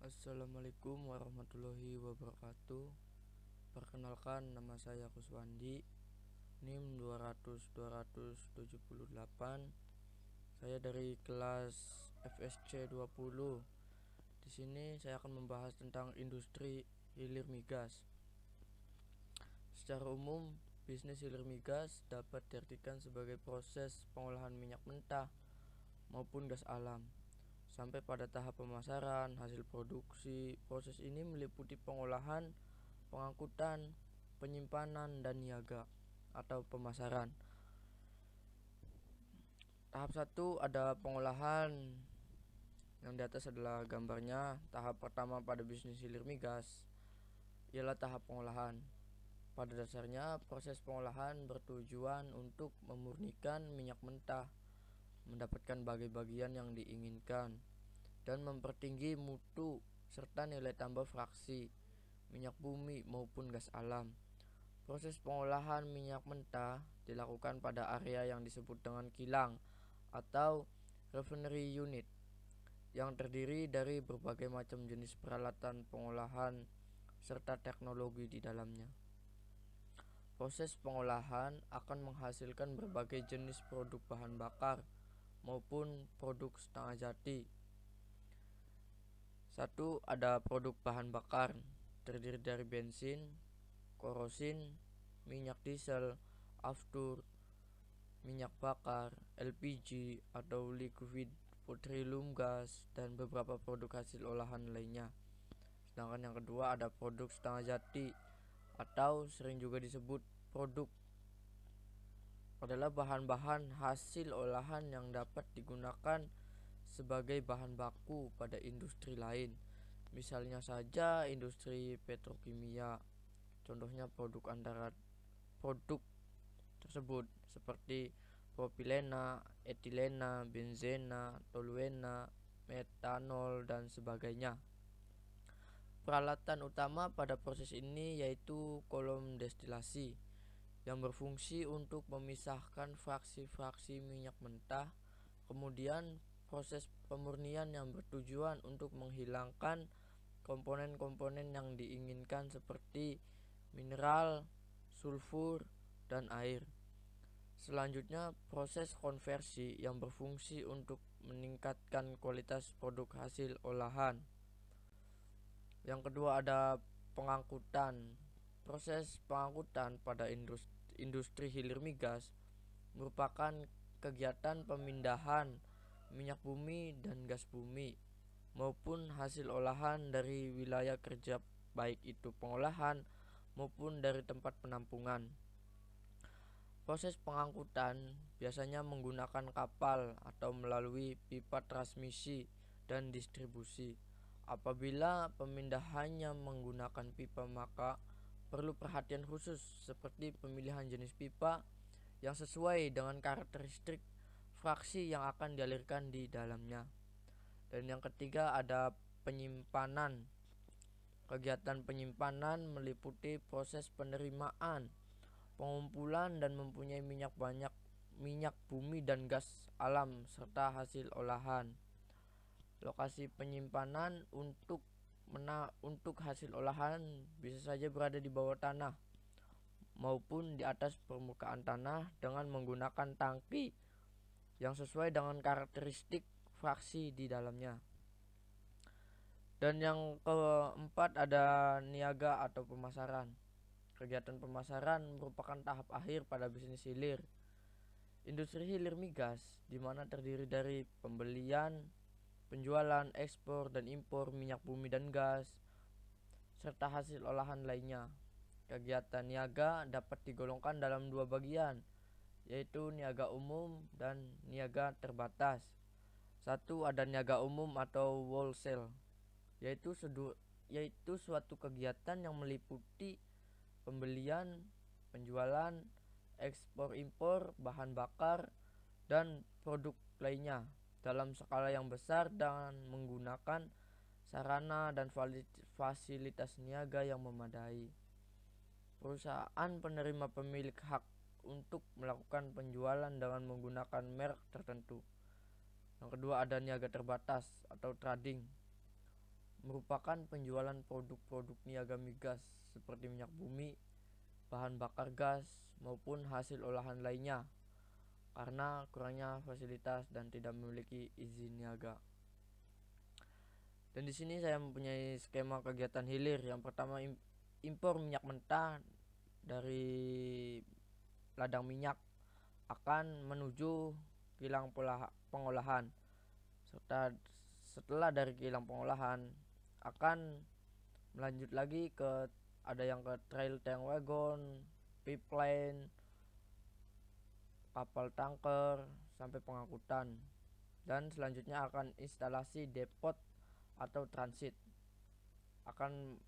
Assalamualaikum warahmatullahi wabarakatuh. Perkenalkan, nama saya Kuswandi, NIM 200-278. Saya dari kelas FSC 20. Di sini saya akan membahas tentang industri hilir migas. Secara umum, bisnis hilir migas dapat diartikan sebagai proses pengolahan minyak mentah maupun gas alam sampai pada tahap pemasaran hasil produksi. Proses ini meliputi pengolahan, pengangkutan, penyimpanan, dan niaga atau pemasaran. Tahap 1 ada pengolahan. Yang di atas adalah gambarnya. Tahap pertama pada bisnis hilir migas ialah tahap pengolahan. Pada dasarnya, proses pengolahan bertujuan untuk memurnikan minyak mentah, mendapatkan bagian yang diinginkan, dan mempertinggi mutu serta nilai tambah fraksi minyak bumi maupun gas alam. Proses pengolahan minyak mentah dilakukan pada area yang disebut dengan kilang atau refinery unit, yang terdiri dari berbagai macam jenis peralatan pengolahan serta teknologi di dalamnya. Proses pengolahan akan menghasilkan berbagai jenis produk bahan bakar maupun produk setengah jadi. 1. Ada produk bahan bakar, terdiri dari bensin, kerosin, minyak diesel, aftur, minyak bakar, LPG atau liquid petroleum gas, dan beberapa produk hasil olahan lainnya. Sedangkan yang kedua ada produk setengah jadi atau sering juga disebut produk, adalah bahan-bahan hasil olahan yang dapat digunakan sebagai bahan baku pada industri lain. Misalnya saja industri petrokimia. Contohnya produk antara produk tersebut seperti propilena, etilena, benzena, toluena, metanol, dan sebagainya. Peralatan utama pada proses ini yaitu kolom destilasi, yang berfungsi untuk memisahkan fraksi-fraksi minyak mentah. Kemudian proses pemurnian yang bertujuan untuk menghilangkan komponen-komponen yang diinginkan seperti mineral, sulfur, dan air. Selanjutnya proses konversi yang berfungsi untuk meningkatkan kualitas produk hasil olahan. Yang kedua ada pengangkutan. Proses pengangkutan pada industri hilir migas merupakan kegiatan pemindahan minyak bumi dan gas bumi maupun hasil olahan dari wilayah kerja, baik itu pengolahan maupun dari tempat penampungan. Proses pengangkutan biasanya menggunakan kapal atau melalui pipa transmisi dan distribusi. Apabila pemindahannya menggunakan pipa, maka perlu perhatian khusus seperti pemilihan jenis pipa yang sesuai dengan karakteristik fraksi yang akan dialirkan di dalamnya. Dan yang ketiga ada penyimpanan. Kegiatan penyimpanan meliputi proses penerimaan, pengumpulan, dan mempunyai minyak bumi dan gas alam serta hasil olahan. Lokasi penyimpanan untuk hasil olahan bisa saja berada di bawah tanah maupun di atas permukaan tanah dengan menggunakan tangki yang sesuai dengan karakteristik fraksi di dalamnya. Dan yang keempat ada niaga atau pemasaran. Kegiatan pemasaran merupakan tahap akhir pada bisnis hilir. Industri hilir migas di mana terdiri dari pembelian, penjualan, ekspor dan impor minyak bumi dan gas serta hasil olahan lainnya. Kegiatan niaga dapat digolongkan dalam dua bagian, yaitu niaga umum dan niaga terbatas. 1. Ada niaga umum atau wholesale, yaitu suatu kegiatan yang meliputi pembelian, penjualan, ekspor impor bahan bakar dan produk lainnya dalam skala yang besar dan menggunakan sarana dan fasilitas niaga yang memadai. Perusahaan penerima pemilik hak untuk melakukan penjualan dengan menggunakan merek tertentu. Yang kedua ada niaga terbatas atau trading, merupakan penjualan produk-produk niaga migas seperti minyak bumi, bahan bakar gas, maupun hasil olahan lainnya karena kurangnya fasilitas dan tidak memiliki izin niaga. Dan di sini saya mempunyai skema kegiatan hilir. Yang pertama, impor minyak mentah dari ladang minyak akan menuju kilang pengolahan, serta setelah dari kilang pengolahan akan melanjut lagi ke ada yang ke trail tank wagon, pipeline, kapal tanker sampai pengangkutan, dan selanjutnya akan instalasi depot atau transit akan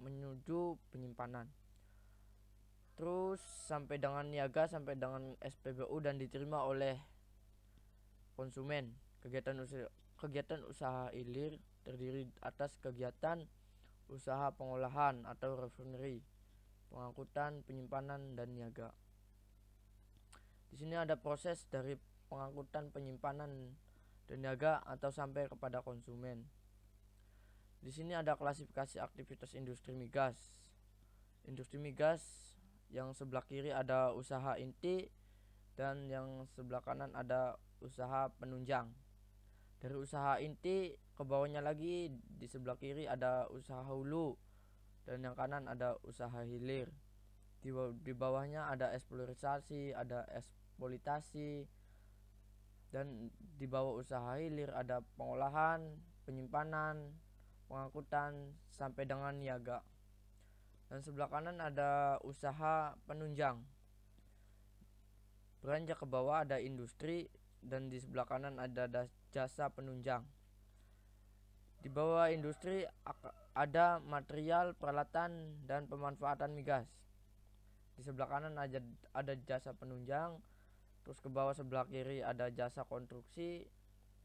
menuju penyimpanan, terus sampai dengan niaga, sampai dengan SPBU dan diterima oleh konsumen. Kegiatan usaha hilir terdiri atas kegiatan usaha pengolahan atau refinery, pengangkutan, penyimpanan, dan niaga. Di sini ada proses dari pengangkutan, penyimpanan, dan niaga atau sampai kepada konsumen. Di sini ada klasifikasi aktivitas industri migas. Industri migas yang sebelah kiri ada usaha inti dan yang sebelah kanan ada usaha penunjang. Dari usaha inti ke bawahnya lagi di sebelah kiri ada usaha hulu dan yang kanan ada usaha hilir. Di bawahnya ada eksploitasi, ada eksploitasi, dan di bawah usaha hilir ada pengolahan, penyimpanan, pengangkutan sampai dengan niaga. Dan sebelah kanan ada usaha penunjang. Beranjak ke bawah ada industri dan di sebelah kanan ada jasa penunjang. Di bawah industri ada material, peralatan, dan pemanfaatan migas. Di sebelah kanan ada jasa penunjang. Terus ke bawah sebelah kiri ada jasa konstruksi.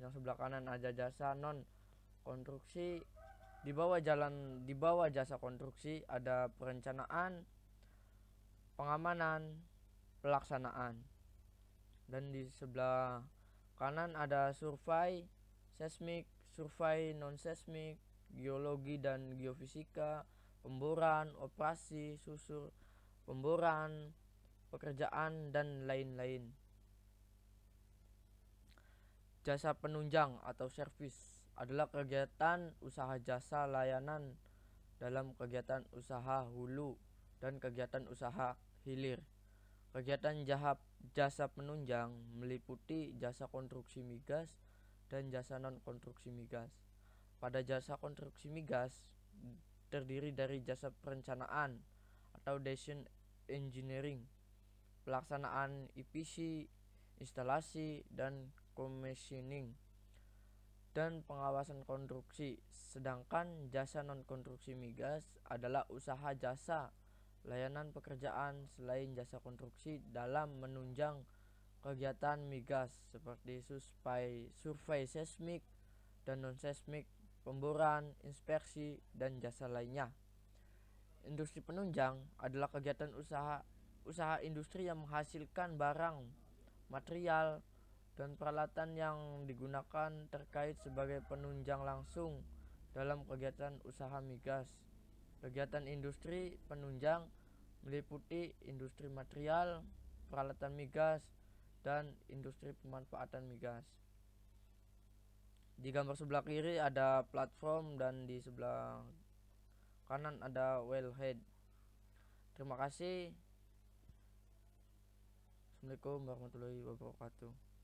Yang sebelah kanan ada jasa non konstruksi. Di bawah jasa konstruksi ada perencanaan, pengamanan, pelaksanaan. Dan di sebelah kanan ada survei seismik, survei non seismik, geologi dan geofisika, pemboran, operasi, susur pemboran, pekerjaan, dan lain-lain. Jasa penunjang atau servis adalah kegiatan usaha jasa layanan dalam kegiatan usaha hulu dan kegiatan usaha hilir. Kegiatan jasa penunjang meliputi jasa konstruksi migas dan jasa non-konstruksi migas. Pada jasa konstruksi migas terdiri dari jasa perencanaan atau design engineering, pelaksanaan EPC, instalasi dan commissioning, dan pengawasan konstruksi. Sedangkan jasa non-konstruksi migas adalah usaha jasa layanan pekerjaan selain jasa konstruksi dalam menunjang kegiatan migas seperti survei seismik dan non-seismik, pemboran, inspeksi, dan jasa lainnya. Industri penunjang adalah kegiatan usaha industri yang menghasilkan barang, material, dan peralatan yang digunakan terkait sebagai penunjang langsung dalam kegiatan usaha migas. Kegiatan industri penunjang meliputi industri material, peralatan migas, dan industri pemanfaatan migas. Di gambar sebelah kiri ada platform dan di sebelah kanan ada wellhead. Terima kasih. Assalamualaikum warahmatullahi wabarakatuh.